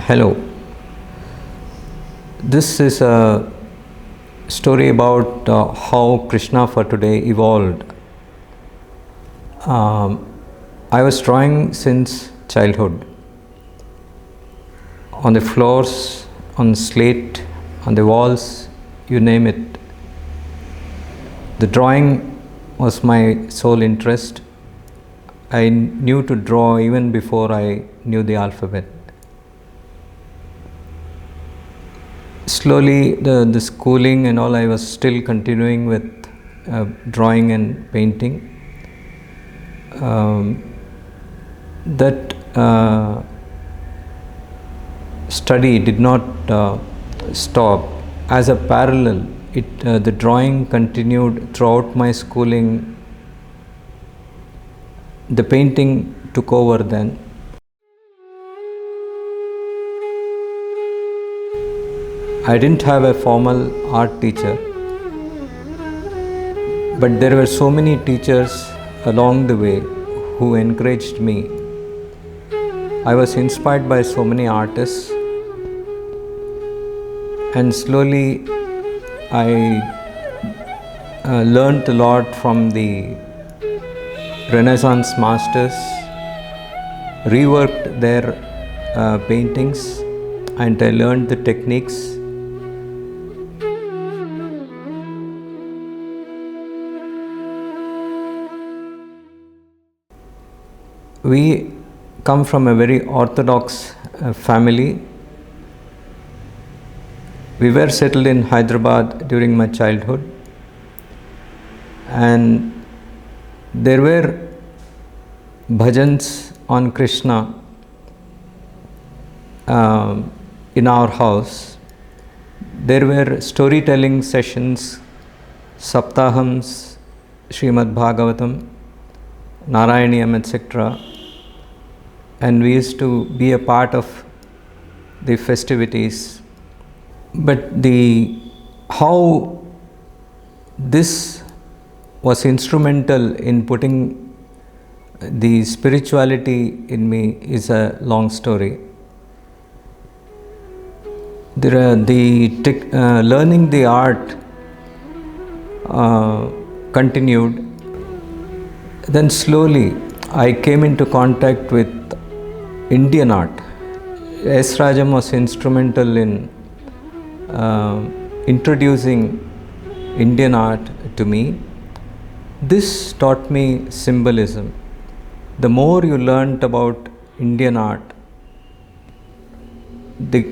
Hello. This is a story about how Krishna for today evolved. I was drawing since childhood. On the floors, on slate, on the walls, you name it. The drawing was my sole interest. I knew to draw even before I knew the alphabet. Slowly, the schooling and all, I was still continuing with drawing and painting. That study did not stop. As a parallel, the drawing continued throughout my schooling. The painting took over then. I didn't have a formal art teacher, but there were so many teachers along the way who encouraged me. I was inspired by so many artists, and slowly I learned a lot from the Renaissance masters, reworked their paintings, and I learned the techniques. We come from a very orthodox family. We were settled in Hyderabad during my childhood, and there were bhajans on Krishna in our house. There were storytelling sessions, saptahams, Srimad Bhagavatam, Narayaniyam, etc. And we used to be a part of the festivities. But how this was instrumental in putting the spirituality in me is a long story. Learning the art continued. Then slowly I came into contact with Indian art. S. Rajam was instrumental in introducing Indian art to me. This taught me symbolism. The more you learnt about Indian art, the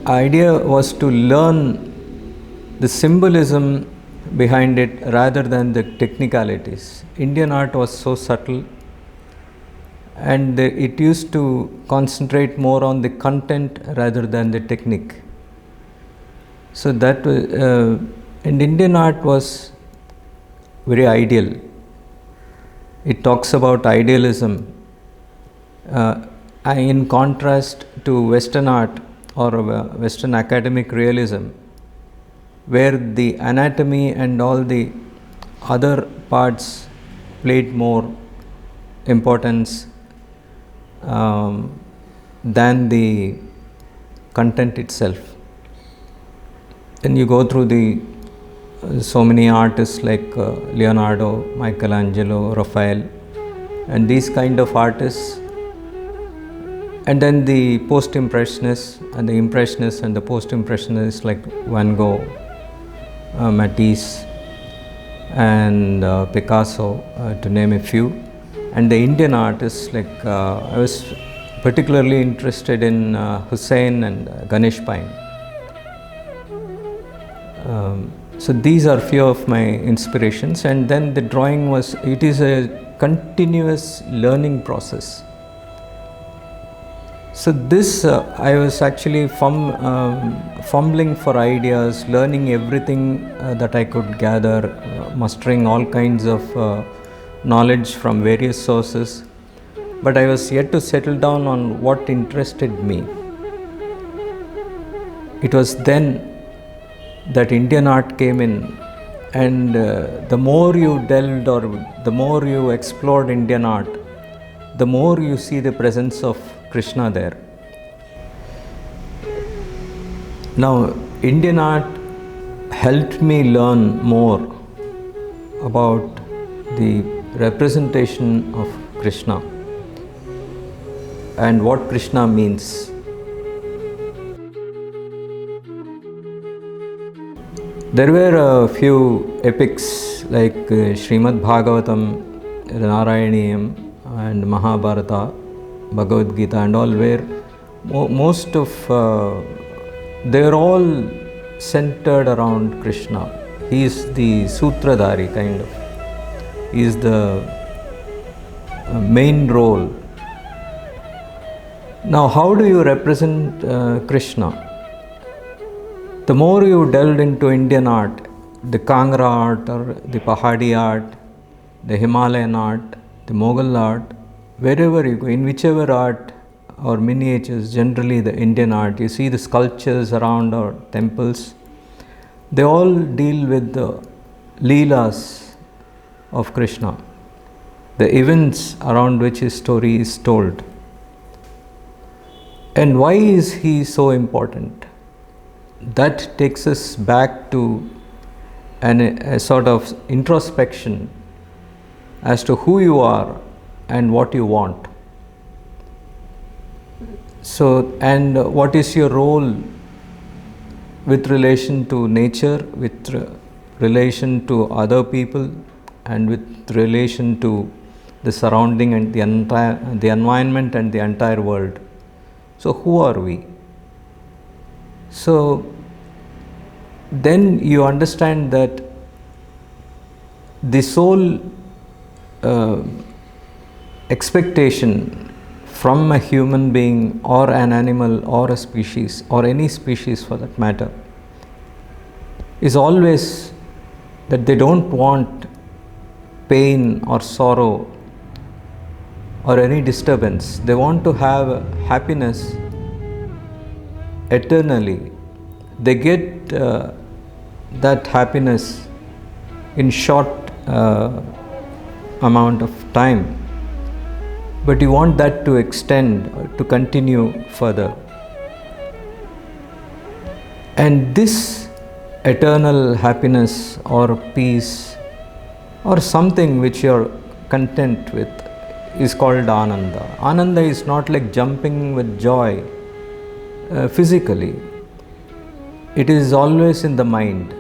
idea was to learn the symbolism behind it rather than the technicalities. Indian art was so subtle, and it used to concentrate more on the content rather than the technique. So that and Indian art was very ideal. It talks about idealism in contrast to Western art or Western academic realism, where the anatomy and all the other parts played more importance than the content itself. Then you go through so many artists like Leonardo, Michelangelo, Raphael, and these kind of artists, and then the post-impressionists and the impressionists and the post-impressionists like Van Gogh, Matisse, and Picasso, to name a few. And the Indian artists, like I was particularly interested in Hussain and Ganesh Pine. So these are few of my inspirations, and then the drawing it is a continuous learning process. So this I was actually fumbling for ideas, learning everything that I could gather, mustering all kinds of knowledge from various sources, but I was yet to settle down on what interested me. It was then that Indian art came in, and the more you delved or the more you explored Indian art, the more you see the presence of Krishna there. Now, Indian art helped me learn more about the representation of Krishna and what Krishna means. There were a few epics like Srimad Bhagavatam, Narayaniyam and Mahabharata, Bhagavad Gita and all, where most of they're all centered around Krishna. He is the Sutradhari kind of. He is the main role. Now, how do you represent Krishna? The more you delved into Indian art, the Kangra art or the Pahadi art, the Himalayan art, the Mughal art, wherever you go, in whichever art or miniatures, generally the Indian art, you see the sculptures around our temples, they all deal with the Leelas of Krishna, the events around which his story is told. And why is he so important? That takes us back to a sort of introspection as to who you are and what you want. So, and what is your role with relation to nature, with relation to other people, and with relation to the surrounding and the environment and the entire world. So, who are we? So, then you understand that the sole expectation from a human being or an animal or a species or any species for that matter is always that they don't want pain or sorrow or any disturbance. They want to have happiness eternally. They get that happiness in short amount of time, but you want that to extend, to continue further. And this eternal happiness or peace or something which you are content with is called Ananda. Ananda is not like jumping with joy physically. It is always in the mind.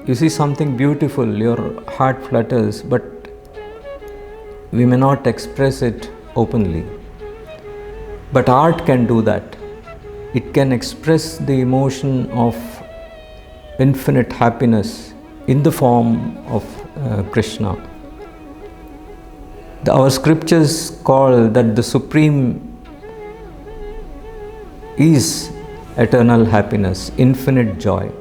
You see something beautiful, your heart flutters, but we may not express it openly. But art can do that. It can express the emotion of infinite happiness in the form of Krishna. Our scriptures call that the supreme is eternal happiness, infinite joy.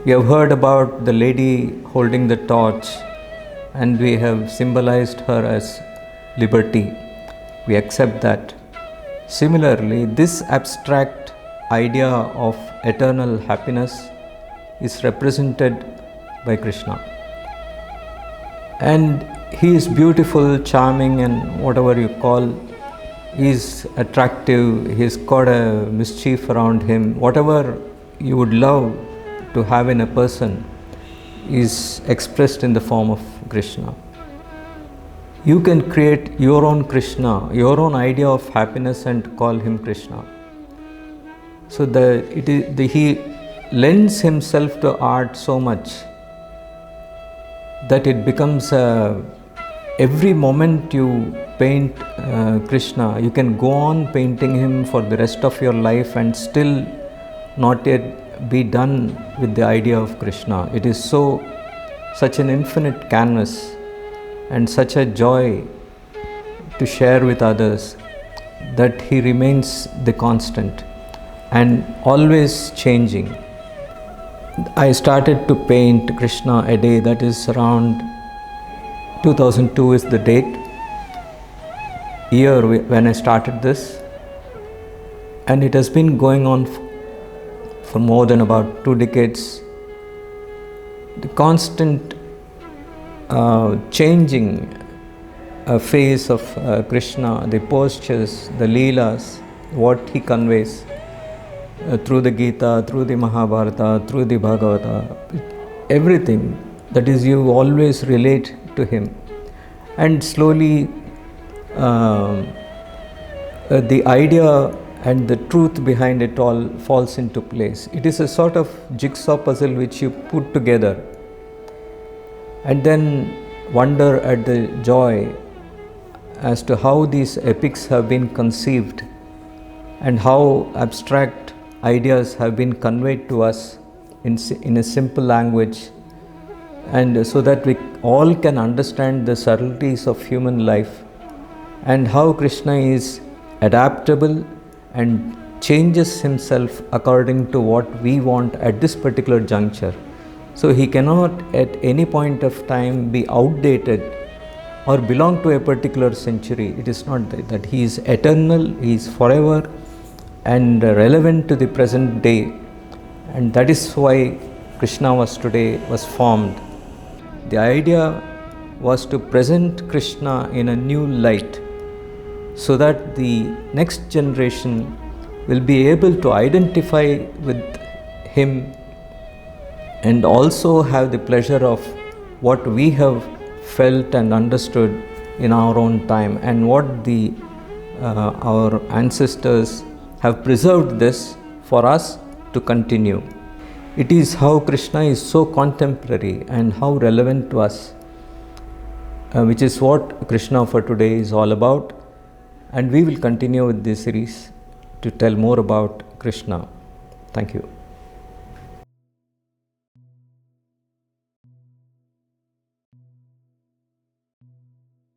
We have heard about the lady holding the torch, and we have symbolized her as liberty. We accept that. Similarly, this abstract idea of eternal happiness is represented by Krishna. And he is beautiful, charming, and whatever you call. He is attractive, he's got a mischief around him. Whatever you would love to have in a person is expressed in the form of Krishna. You can create your own Krishna, your own idea of happiness, and call him Krishna. So he lends himself to art so much that it becomes every moment you paint Krishna, you can go on painting him for the rest of your life and still not yet be done with the idea of Krishna. It is such an infinite canvas and such a joy to share with others that he remains the constant and always changing. I started to paint Krishna a day, that is around 2002 is the date, year when I started this, and it has been going on for more than about 2 decades. The constant changing face of Krishna, the postures, the leelas, what he conveys, through the Gita, through the Mahabharata, through the Bhagavata, everything. That is, you always relate to him. And slowly the idea and the truth behind it all falls into place. It is a sort of jigsaw puzzle which you put together and then wonder at the joy as to how these epics have been conceived and how abstract ideas have been conveyed to us in a simple language, and so that we all can understand the subtleties of human life and how Krishna is adaptable and changes himself according to what we want at this particular juncture. So he cannot at any point of time be outdated or belong to a particular century. It is not that. He is eternal, he is forever and relevant to the present day, and that is why Krishna was formed. The idea was to present Krishna in a new light so that the next generation will be able to identify with him and also have the pleasure of what we have felt and understood in our own time, and what our ancestors have preserved this for us to continue. It is how Krishna is so contemporary and how relevant to us, which is what Krishna for today is all about. And we will continue with this series to tell more about Krishna. Thank you.